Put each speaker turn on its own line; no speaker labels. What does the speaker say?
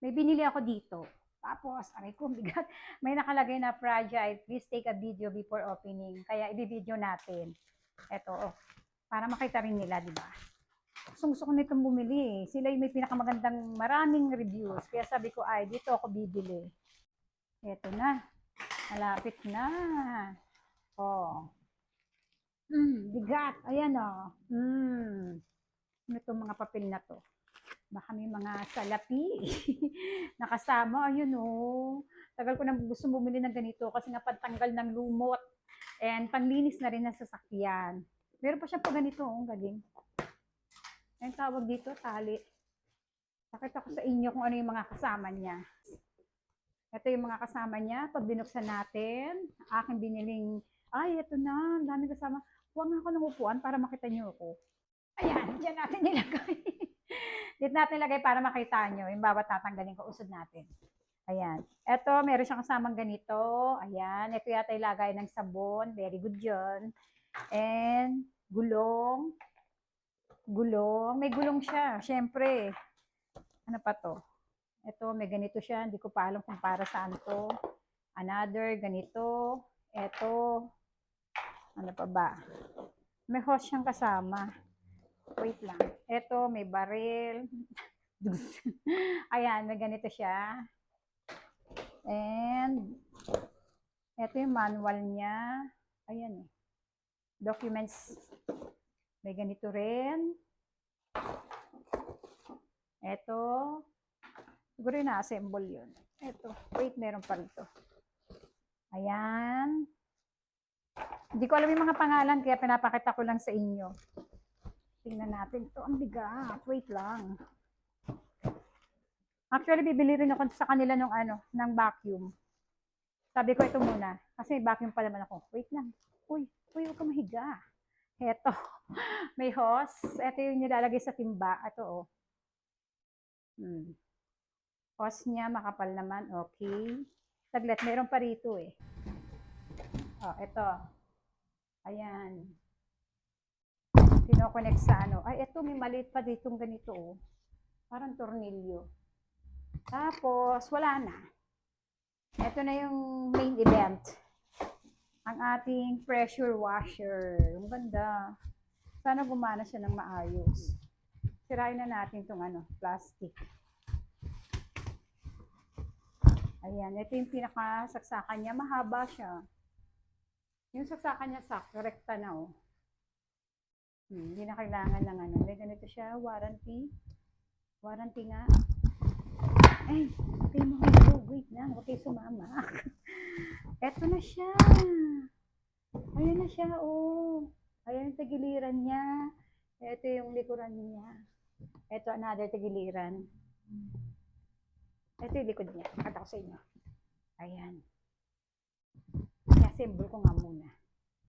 May binili ako dito. Tapos, aray ko, bigat. May nakalagay na fragile. Please take a video before opening. Kaya i-video natin. Ito, oh, para makita rin nila, di ba? Gusto ko nitong bumili eh. Sila yung may pinakamagandang maraming reviews. Kaya sabi ko, ay, dito ako bibili. Ito na. Malapit na. Oh. Bigat. Ayan oh. Ano itong mga papel na to? Baka may mga salapi. Nakasama. Ayun oh. Tagal ko na gusto bumili ng ganito kasi nga pantanggal ng lumot. And panglinis na rin ng sasakyan. Meron pa siya pa ganito. Oh, galing. Ang tawag dito, tali. Pakita ko sa inyo kung ano yung mga kasama niya. Ito yung mga kasama niya. Pag binuksan natin, aking biniling, ay, ito na, dami kasama. Huwag nga ako ng upuan para makita niyo ako. Ayan, dyan natin nilagay. Dito natin nilagay para makita nyo. Yung bawat tatanggalin ko, usod natin. Ayan. Ito, meron siyang kasamang ganito. Ayan. Ito yata ilagay ng sabon. Very good yun. And, gulong. Gulong. May gulong siya. Siyempre. Ano pa to? Ito, may ganito siya. Hindi ko pa alam kung para saan to. Another, ganito. Ito. Ano pa ba? May hose siyang kasama. Wait lang. Ito, may baril. Ayan, may ganito siya. And, ito yung manual niya. Ayan eh. Documents. May ganito rin. Ito. Siguro yung na-assemble yun. Ito. Wait, meron pa rito. Ayan. Hindi ko alam yung mga pangalan, kaya pinapakita ko lang sa inyo. Tingnan natin. Ito, ang bigat. Wait lang. Actually, bibili rin ako sa kanila ng vacuum. Sabi ko ito muna. Kasi may vacuum pa naman ako. Wait lang. Uy, huwag ka mahiga. Ito. May hose. Ito yung nilalagay sa timba. Ito, oh. Hose niya, makapal naman. Okay. Saglit, meron pa rito eh. Oh, ito. Ayan. Kino-connect sa ano. Ay, ito, may maliit pa ditong ganito, oh. Parang tornilyo. Tapos, wala na. Ito na yung main event. Ang ating pressure washer. Ang ganda. Sana gumana siya ng maayos. Sirain na natin itong plastic. Ayan, ito yung pinakasaksakan niya. Mahaba siya. Yung saksakan niya sakto, rekta na oh. Hindi na kailangan ng May ganito siya, warranty. Warranty nga. Ay, tayo mo kayo. Wait lang, huwag kayo sumama. Eto na siya. Ayan na siya, oh. Ayan yung tagiliran niya. Ito yung likuran niya. Ito another tagiliran. Ito yung likod niya. Pakita ko sa inyo. Ayan. I-assemble ko nga muna.